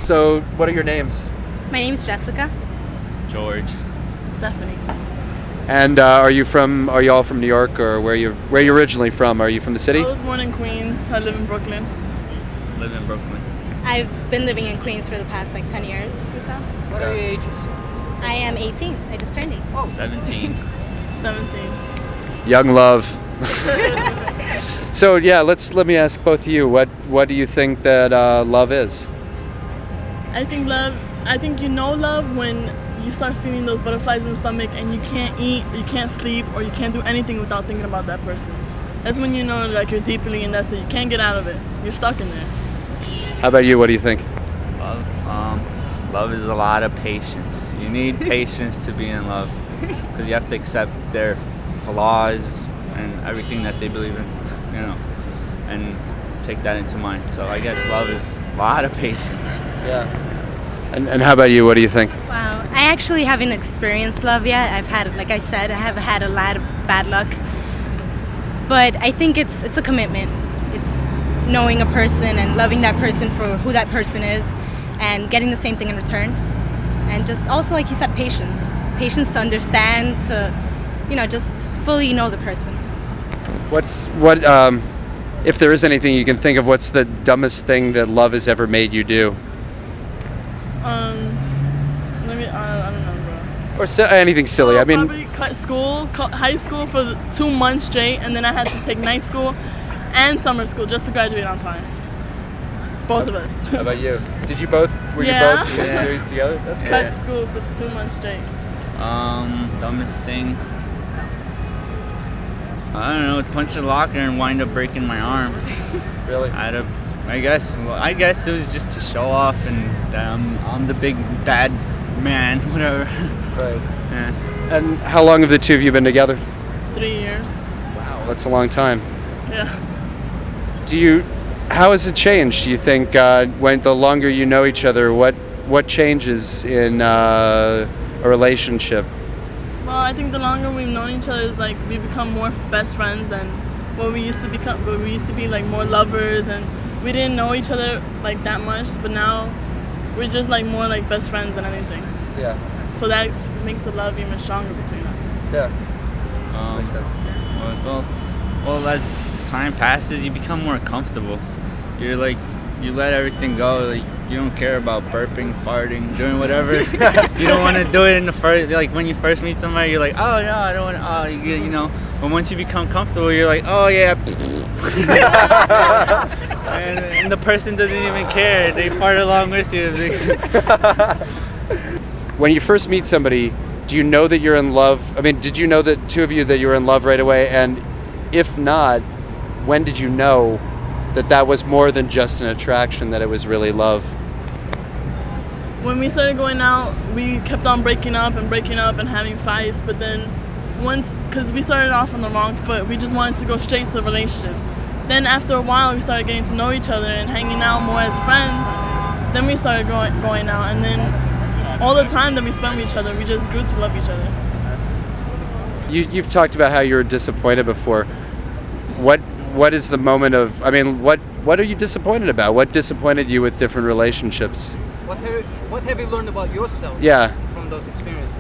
So, what are your names? My name's Jessica. George. Stephanie. And are you all from New York, or where you originally from? Are you from the city? I was born in Queens. I live in Brooklyn. Live in Brooklyn. I've been living in Queens for the past 10 years or so. What are your ages? I am 18. I just turned 18. Oh. 17. 17. Young love. So yeah, let me ask both of you. What do you think that love is? I think you know love when you start feeling those butterflies in the stomach and you can't eat, you can't sleep, or you can't do anything without thinking about that person. That's when you know like you're deeply in that, so you can't get out of it. You're stuck in there. How about you? What do you think? Love. Love is a lot of patience. You need patience to be in love, because you have to accept their flaws and everything that they believe in, and take that into mind. So I guess love is a lot of patience. Yeah. And how about you? What do you think? Wow. I actually haven't experienced love yet. I've had, like I said, I have had a lot of bad luck. But I think it's a commitment. It's knowing a person and loving that person for who that person is and getting the same thing in return. And just also, like you said, patience. Patience to understand, to, just fully know the person. If there is anything you can think of, what's the dumbest thing that love has ever made you do? I don't know, bro. Or anything silly. I mean, probably cut high school for 2 months straight, and then I had to take night school and summer school just to graduate on time. Both of us. How about you? Did you both? Were you both together? That's good. Cut school for 2 months straight. Dumbest thing. I don't know. Punch a locker and wind up breaking my arm. Really? I guess it was just to show off, and I'm the big bad man, whatever. Right. Yeah. And how long have the two of you been together? 3 years. Wow, that's a long time. Yeah. How has it changed? Do you think when the longer you know each other, what changes in a relationship? Well, I think the longer we've known each other, is like we become more best friends than what we used to become. But we used to be like more lovers, and we didn't know each other like that much. But now we're just like more like best friends than anything. Yeah. So that makes the love even stronger between us. Yeah. Makes sense. Well, as time passes, you become more comfortable. You're like, you let everything go. Like, you don't care about burping, farting, doing whatever. You don't want to do it in the first. Like when you first meet somebody, you're like, oh no, I don't want to. Oh, But once you become comfortable, you're like, oh yeah. and the person doesn't even care. They fart along with you. When you first meet somebody, do you know that you're in love? I mean, did you know that two of you that you were in love right away? And if not, when did you know that was more than just an attraction, that it was really love? When we started going out, we kept on breaking up and having fights. But then because we started off on the wrong foot, we just wanted to go straight to the relationship. Then after a while, we started getting to know each other and hanging out more as friends. Then we started going out, and then all the time that we spent with each other, we just grew to love each other. You've talked about how you were disappointed before. What is the moment of? I mean, what are you disappointed about? What disappointed you with different relationships? What have you learned about yourself? Yeah. From those experiences?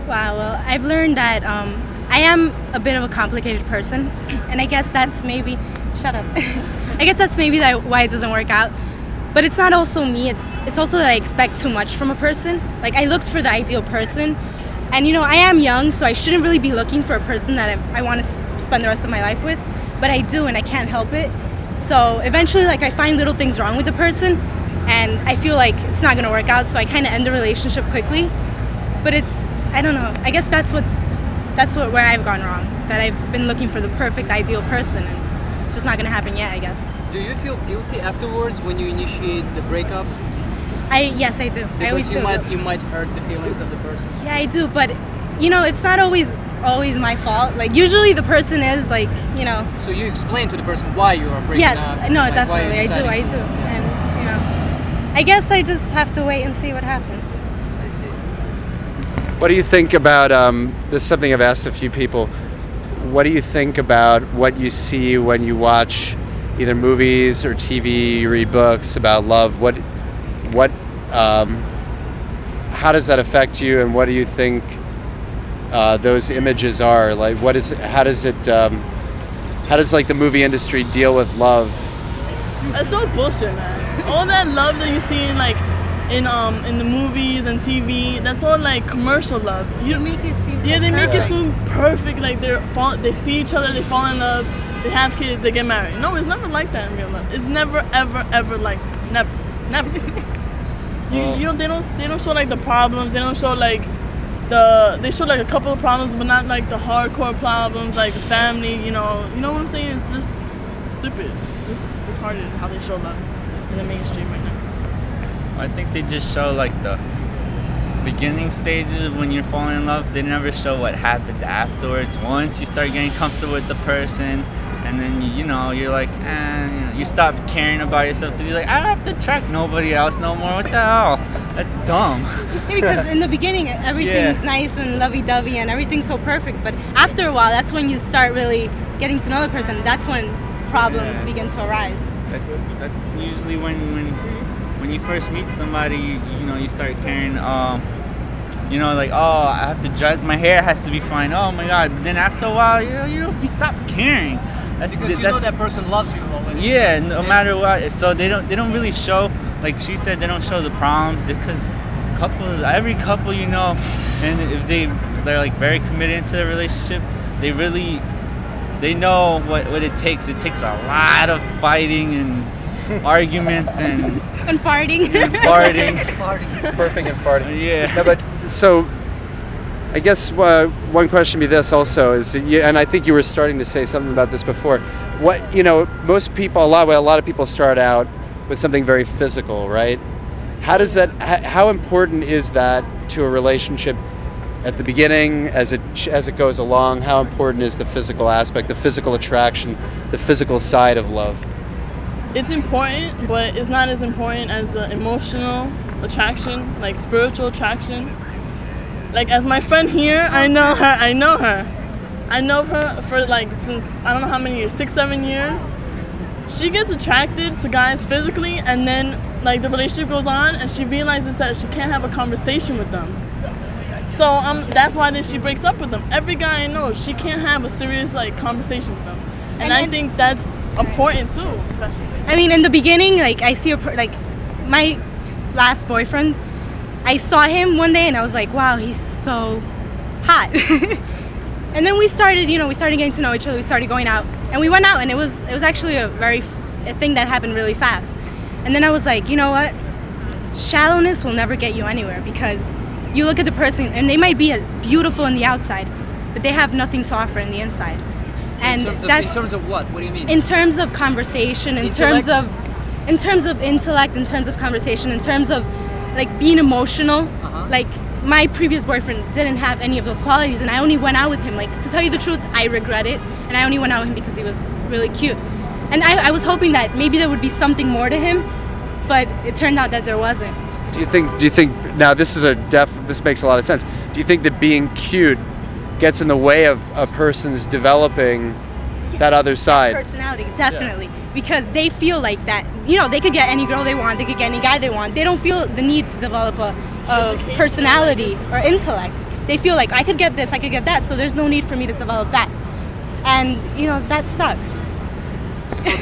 Wow, well, I've learned that I am a bit of a complicated person, and I guess that's maybe, shut up. I guess that's maybe why it doesn't work out. But it's not also me, it's also that I expect too much from a person. Like, I looked for the ideal person, and I am young, so I shouldn't really be looking for a person that I want to spend the rest of my life with, but I do, and I can't help it. So eventually, I find little things wrong with the person, and I feel like it's not going to work out, so I kind of end the relationship quickly. But I don't know, I guess that's where I've gone wrong, that I've been looking for the perfect ideal person, and it's just not going to happen yet, I guess. Do you feel guilty afterwards when you initiate the breakup? Yes, I do. Because I always feel guilty. You might hurt the feelings of the person. Yeah, I do, but it's not always my fault. Like, usually the person is like, So you explain to the person why you are breaking up? Yes, no, like definitely, I do. And I guess I just have to wait and see what happens. What do you think about? This is something I've asked a few people. What do you think about what you see when you watch either movies or TV, you read books about love? what, how does that affect you, and what do you think those images are? Like, how does like the movie industry deal with love? That's all bullshit, man. All that love that you see in like in the movies and TV, that's all like commercial love. You make it seem Yeah, so they make it perfect. seem perfect. Like they see each other, they fall in love, they have kids, they get married. No, it's never like that in real life. It's never, ever, ever like never. They don't show like the problems. They don't show like they show like a couple of problems, but not like the hardcore problems, like the family. You know what I'm saying? It's just stupid. It's just retarded how they show love in the mainstream right now. I think they just show like the beginning stages when you're falling in love. They never show what happens afterwards. Once you start getting comfortable with the person, and then you're like, you stop caring about yourself because you're like, I don't have to attract nobody else no more. What the hell? That's dumb. Yeah, because in the beginning everything's nice and lovey-dovey and everything's so perfect, but after a while that's when you start really getting to know the person. That's when problems begin to arise. That's usually when you first meet somebody, you start caring. Like, oh, I have to dress, my hair has to be fine. Oh my God! But then after a while, you stop caring. Because you know that person loves you already. Yeah, no matter what. So they don't really show, like she said, they don't show the problems because every couple and if they're like very committed into the relationship, they know what it takes. It takes a lot of fighting and arguments and farting. Burping and farting. Yeah. No, but so I guess one question be this also is, and I think you were starting to say something about this before. What most people, a lot of people start out with something very physical, right? How does that? How important is that to a relationship at the beginning, as it goes along? How important is the physical aspect, the physical attraction, the physical side of love? It's important, but it's not as important as the emotional attraction, like spiritual attraction. Like, as my friend here, I know her for like since I don't know how many years, 6-7 years. She gets attracted to guys physically, and then like the relationship goes on and she realizes that she can't have a conversation with them. So that's why then she breaks up with them. Every guy I know, she can't have a serious like conversation with them, and I think that's important too, especially. I mean, in the beginning, like I see like my last boyfriend, I saw him one day and I was like, wow, he's so hot. And then we started getting to know each other. We started going out, and we went out, and it was actually a thing that happened really fast. And then I was like, you know what? Shallowness will never get you anywhere, because you look at the person and they might be beautiful on the outside, but they have nothing to offer on the inside. And in terms of what? What do you mean? In terms of conversation, in terms of intellect, in terms of conversation, in terms of like being emotional. Like my previous boyfriend didn't have any of those qualities, and I only went out with him. Like, to tell you the truth, I regret it, and I only went out with him because he was really cute. And I was hoping that maybe there would be something more to him, but it turned out that there wasn't. Do you think now this makes a lot of sense. Do you think that being cute gets in the way of a person's developing that other side? Personality, definitely. Because they feel like that, they could get any girl they want, they could get any guy they want. They don't feel the need to develop a personality or intellect. They feel like, I could get this, I could get that, so there's no need for me to develop that. And, that sucks.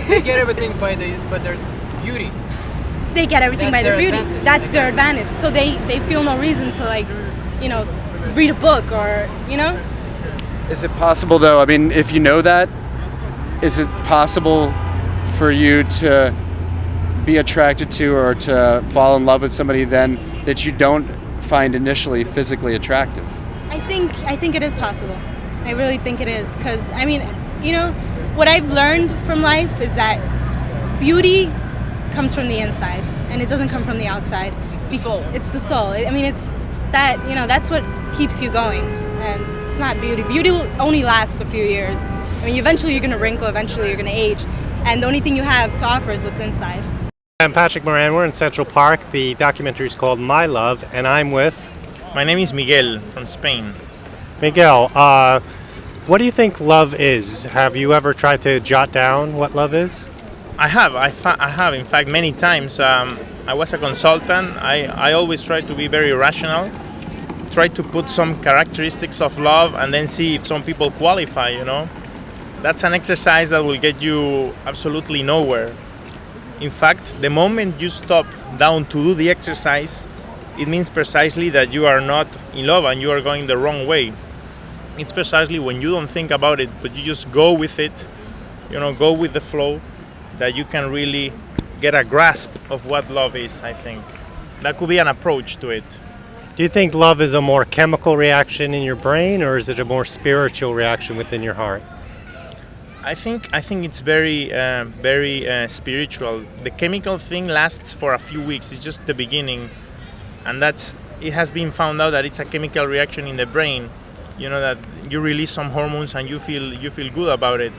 They get everything by their beauty. They get everything by their beauty. Advantage. That's their advantage. So they feel no reason to, like, read a book or, Is it possible, though, I mean, if you know that, is it possible for you to be attracted to or to fall in love with somebody then that you don't find initially physically attractive? I think it is possible. I really think it is, because I mean, what I've learned from life is that beauty comes from the inside and it doesn't come from the outside. It's the soul. It's the soul. I mean, it's that, that's what keeps you going, and it's not beauty. Beauty will only lasts a few years. I mean, eventually you're going to wrinkle, eventually you're going to age, and the only thing you have to offer is what's inside. I'm Patrick Moran. We're in Central Park. The documentary is called My Love, and I'm with... My name is Miguel from Spain. Miguel, what do you think love is? Have you ever tried to jot down what love is? I have, in fact, many times. I was a consultant. I always try to be very rational, try to put some characteristics of love and then see if some people qualify, you know. That's an exercise that will get you absolutely nowhere. In fact, the moment you stop down to do the exercise, it means precisely that you are not in love and you are going the wrong way. It's precisely when you don't think about it, but you just go with it, you know, go with the flow, that you can really get a grasp of what love is, I think. That could be an approach to it. Do you think love is a more chemical reaction in your brain, or is it a more spiritual reaction within your heart? I think it's very spiritual. The chemical thing lasts for a few weeks. It's just the beginning, and it has been found out that it's a chemical reaction in the brain. You know, that you release some hormones and you feel good about it.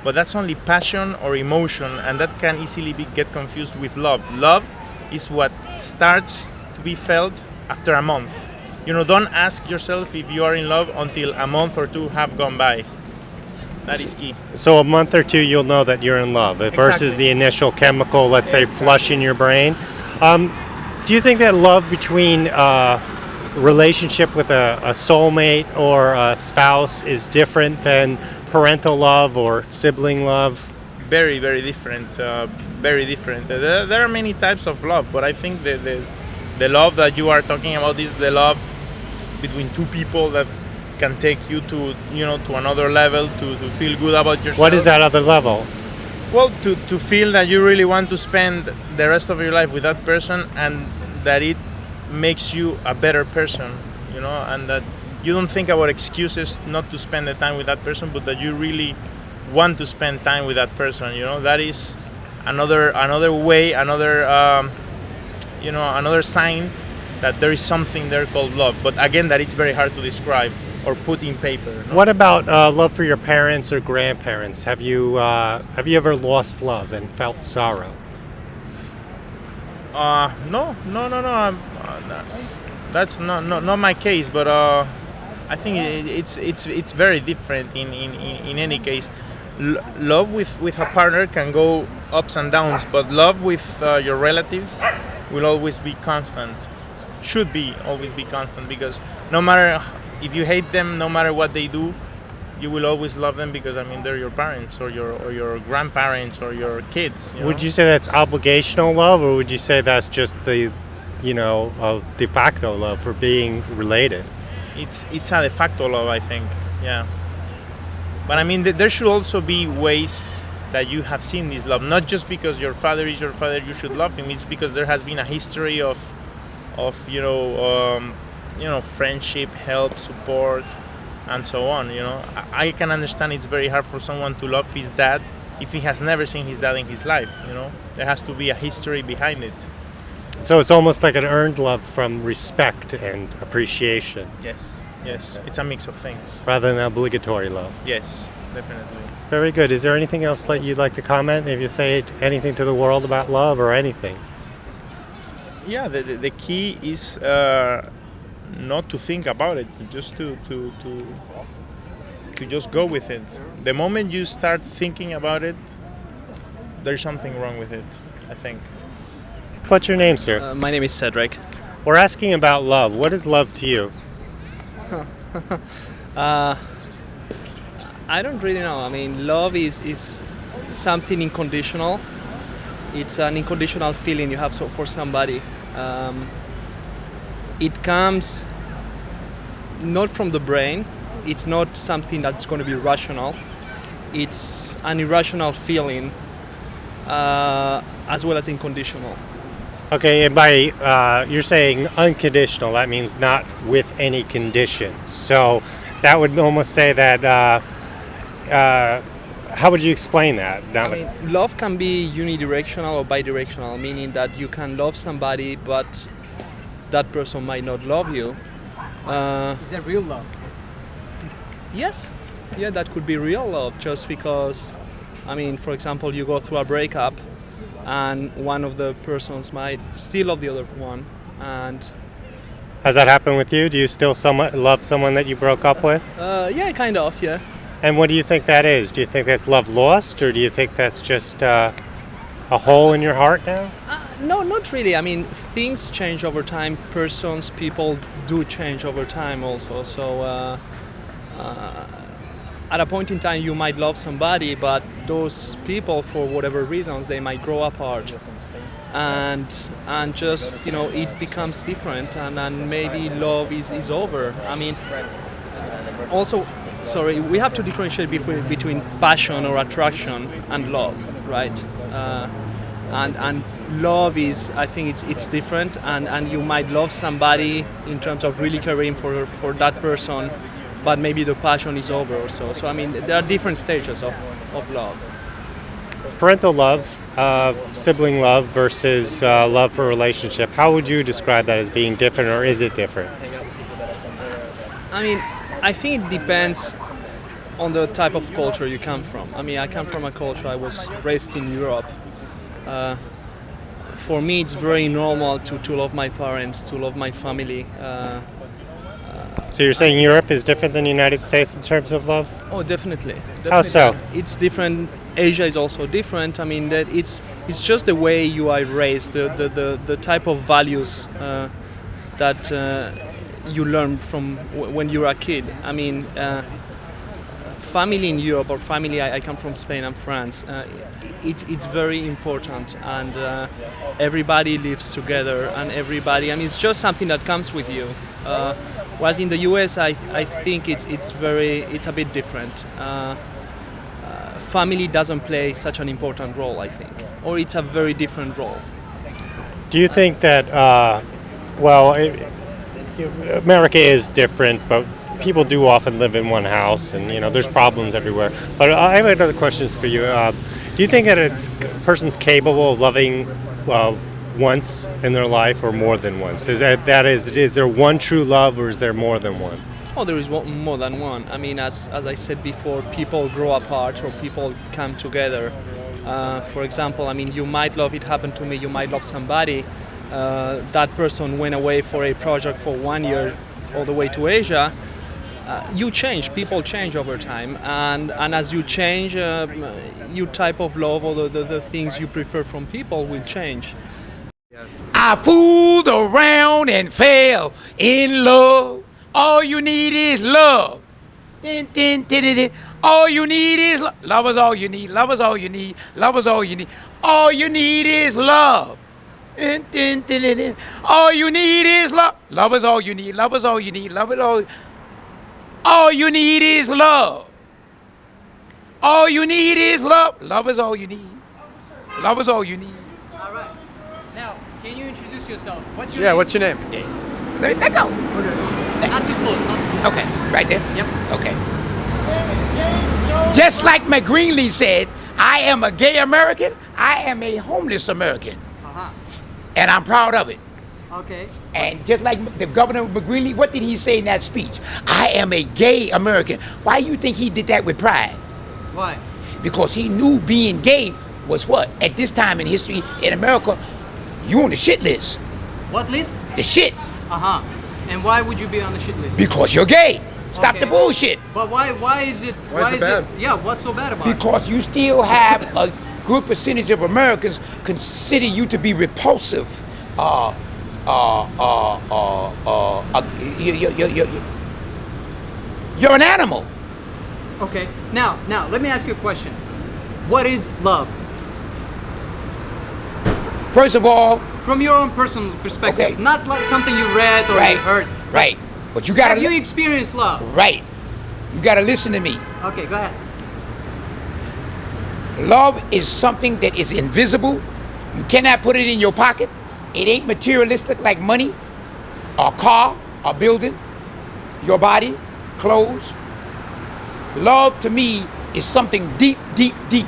But that's only passion or emotion, and that can easily get confused with love. Love is what starts to be felt after a month. You know, don't ask yourself if you are in love until a month or two have gone by. That is key. So a month or two, you'll know that you're in love versus the initial chemical, let's say, flush in your brain. Do you think that love between relationship with a soulmate or a spouse is different than parental love or sibling love? Very, very different. Very different. There are many types of love, but I think the love that you are talking about is the love between two people that can take you to, you know, to another level, to feel good about yourself. What is that other level? Well, to feel that you really want to spend the rest of your life with that person, and that it makes you a better person, you know, and that you don't think about excuses not to spend the time with that person, but that you really want to spend time with that person, you know. That is another way, another sign that there is something there called love. But again, that it's very hard to describe or put in paper. No? What about love for your parents or grandparents? Have you ever lost love and felt sorrow? No. That's not my case. But I think it's very different in any case. Love with a partner can go ups and downs, but love with your relatives will always be constant. Should be always be constant, because no matter if you hate them, no matter what they do, you will always love them, because I mean they're your parents or your grandparents or your kids. You know? Would you say that's obligational love, or would you say that's just the, de facto love for being related? It's a de facto love, I think. Yeah. But I mean, there should also be ways that you have seen this love, not just because your father is your father, you should love him. It's because there has been a history of friendship, help, support, and so on. You know, I can understand it's very hard for someone to love his dad if he has never seen his dad in his life. You know, there has to be a history behind it. So it's almost like an earned love from respect and appreciation. Yes, it's a mix of things. Rather than obligatory love. Yes, definitely. Very good. Is there anything else that you'd like to comment? If you say anything to the world about love or anything? Yeah, the key is not to think about it, just to just go with it. The moment you start thinking about it, there's something wrong with it, I think. What's your name, sir? My name is Cedric. We're asking about love. What is love to you? I don't really know. I mean, love is something unconditional. It's an unconditional feeling you have for somebody. It comes not from the brain. It's not something that's going to be rational. It's an irrational feeling, as well as unconditional. Okay, and by you're saying unconditional, that means not with any conditions. So that would almost say that. How would you explain that? Love can be unidirectional or bidirectional, meaning that you can love somebody, but that person might not love you. Is that real love? Yes. Yeah, that could be real love, just because, for example, you go through a breakup and one of the persons might still love the other one. And has that happened with you? Do you still love someone that you broke up with? Yeah, kind of, yeah. And what do you think that is? Do you think that's love lost, or do you think that's just a hole in your heart now? No, not really. I mean, things change over time. Persons, people do change over time also. So at a point in time, you might love somebody, but those people, for whatever reasons, they might grow apart, and just it becomes different, and maybe love is over. I mean, also, sorry, we have to differentiate between passion or attraction and love, right? And love is, I think it's different, and you might love somebody in terms of really caring for that person, but maybe the passion is over or so. So I mean, there are different stages of love. Parental love, sibling love versus love for a relationship. How would you describe that as being different, or is it different? I mean, I think it depends on the type of culture you come from. I mean, I come from a culture, I was raised in Europe. For me, it's very normal to love my parents, to love my family. So you're saying Europe is different than the United States in terms of love? Oh, definitely. How so? It's different. Asia is also different. I mean, that it's just the way you are raised, the type of values that you learn from when you're a kid. I mean, family in Europe, or family, I come from Spain and France, it's very important, and everybody lives together, and everybody, I mean, it's just something that comes with you. Whereas in the US, I think it's a bit different. Family doesn't play such an important role, I think, or it's a very different role. Do you think that, America is different, but people do often live in one house, and there's problems everywhere. But I have another question for you. Do you think that a person's capable of loving once in their life, or more than once? Is there one true love, or is there more than one? Oh, there is more than one. I mean, as I said before, people grow apart, or people come together. For example, I mean, you might love, it happened to me, you might love somebody. That person went away for a project for 1 year all the way to Asia. You change, people change over time, and as you change, your type of love, or the things you prefer from people will change. I fooled around and fell in love. All you need is love. Din, din, din, din, din. All you need is love. Love is all you need. Love is all you need. Love is all you need. All you need is love. Din, din, din, din, din. All you need is love. Love is all you need. Love is all you need. Love is all. All you need is love. All you need is love. Love is all you need. Love is all you need. All right. Now, can you introduce yourself? What's your Yeah, name? what's your name? Let go. Not too close. Okay, right there. Yep. Okay. Just like McGreenlee said, I am a gay American. I am a homeless American. Uh-huh. And I'm proud of it. Okay. And just like the governor of McGreenlee, what did he say in that speech? I am a gay American. Why do you think he did that with pride? Why? Because he knew being gay was what? At this time in history in America, you on the shit list. What list? The shit. Uh-huh. And why would you be on the shit list? Because you're gay. Stop Okay. the bullshit. But why is it? Why is it bad? Yeah, what's so bad about it? Because you still have a good percentage of Americans consider you to be repulsive. You're an animal. Okay. Now, let me ask you a question. What is love? First of all, From your own personal perspective, Okay. not like something you read or right, you heard. right. But you gotta Have you experienced love? right. You gotta listen to me. Okay, go ahead. Love is something that is invisible. You cannot put it in your pocket. It ain't materialistic like money, or car, or building, your body, clothes. Love to me is something deep, deep, deep.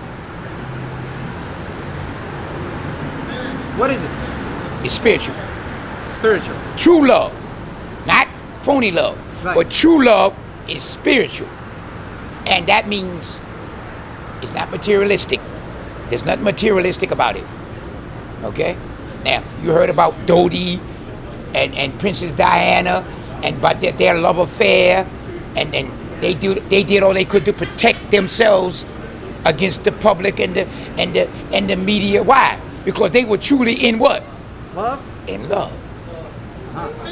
What is it? It's spiritual. Spiritual. True love, not phony love, Right. but true love is spiritual. And that means it's not materialistic. There's nothing materialistic about it. Okay? Now, you heard about Dodi and Princess Diana and about their love affair, and they did all they could to protect themselves against the public and the media. Why? because they were truly in what? Love? In love.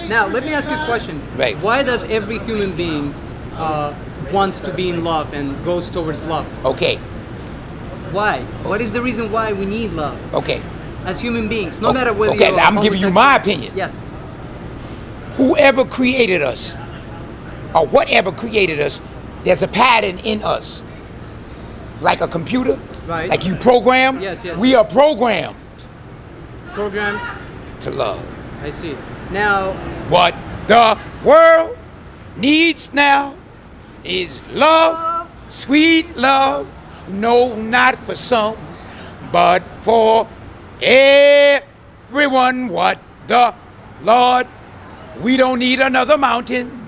Now, let me ask you a question. Right. Why does every human being wants to be in love and goes towards love? Okay. Why? What is the reason why we need love Okay. as human beings? No matter whether Okay, you're I'm giving you my homosexual- opinion. Yes. Whoever created us, or whatever created us, there's a pattern in us. Like a computer, Right. like you program. Yes, yes. We are programmed Programmed. to love. I see. Now, What the world needs now is love, sweet love. No, not for some, but for everyone. What the Lord, we don't need another mountain.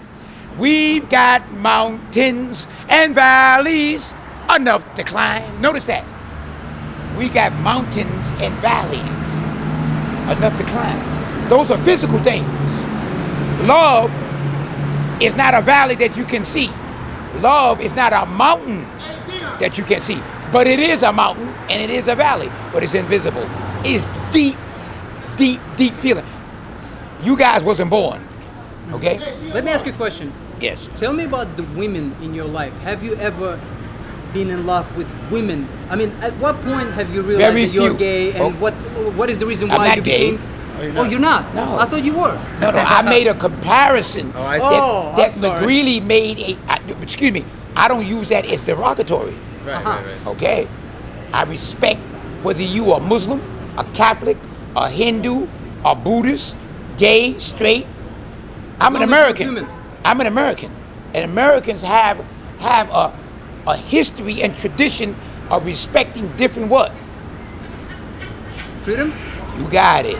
We've got mountains and valleys enough to climb. Notice that. We got mountains and valleys enough to climb. Those are physical things. Love is not a valley that you can see. Love is not a mountain that you can see. But it is a mountain and it is a valley, but it's invisible. It's deep, deep, deep feeling. You guys wasn't born, okay? let me ask you a question. Yes. Tell me about the women in your life. Have you ever been in love with women? I mean, at what point have you realized Very that you're few. gay, and Oh. what is the reason I'm why not you gay. became? Oh, you're not? No. I thought you were. No, I made a comparison I see. that, Oh, that I'm sorry. McGreeley made excuse me, I don't use that as derogatory. Uh-huh. Okay? I respect whether you are Muslim, a Catholic, a Hindu, a Buddhist, gay, straight. I'm an long as you're American. human. I'm an American. And Americans have a history and tradition of respecting different what? Freedom? You got it.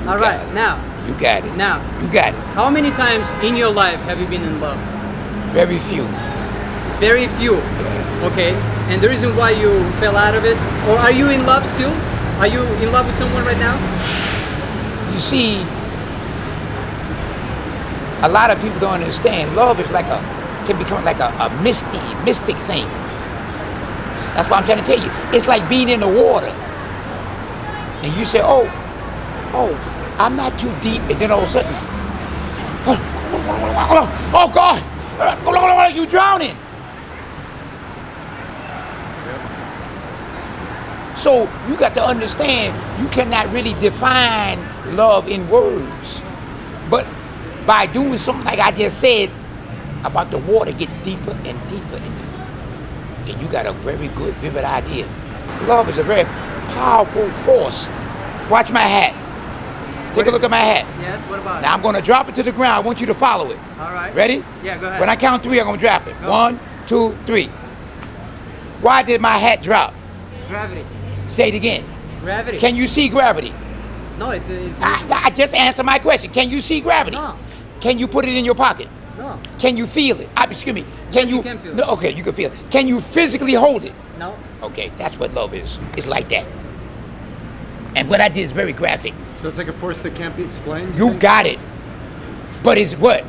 All right, now, You got it. now, You got it. how many times in your life have you been in love? Very few. Very few. Okay, and the reason why you fell out of it, or are you in love still? Are you in love with someone right now? You see, a lot of people don't understand. Love is can become like a mystic thing. That's what I'm trying to tell you. It's like being in the water. And you say, oh, I'm not too deep. And then all of a sudden, oh God, you drowning. So you got to understand, you cannot really define love in words. But by doing something like I just said about the water, get deeper and deeper and deeper. And you got a very good, vivid idea. Love is a very powerful force. Watch my hat. Take a look at my hat. Yes, what about Now I'm going to drop it to the ground. I want you to follow it. All right. Ready? Yeah, go ahead. When I count 3, I'm going to drop it. Go. 1, 2, 3. Why did my hat drop? Gravity. Say it again. Gravity. Can you see gravity? No, it's I just answered my question. Can you see gravity? No. Can you put it in your pocket? No. Can you feel it? Excuse me. Can Yes, you can feel it. No, okay, you can feel it. Can you physically hold it? No. Okay, that's what love is. It's like that. And what I did is very graphic. So it's like a force that can't be explained? You got it. But it's what?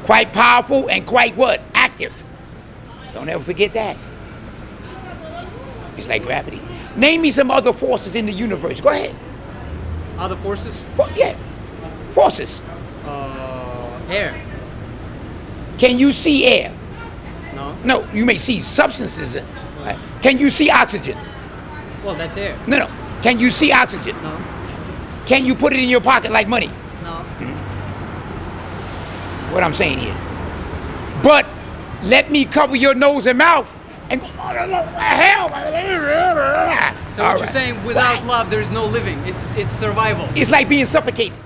Quite powerful and quite what? Active. Don't ever forget that. It's like gravity. Name me some other forces in the universe. Go ahead. Other forces? Yeah. Forces. Air. Can you see air? No. No, you may see substances. Can you see oxygen? Well, that's air. No. Can you see oxygen? No. Can you put it in your pocket like money? No. What I'm saying here. But let me cover your nose and mouth and go, hell. So what you're saying, without love, there's no living. It's survival. It's like being suffocated.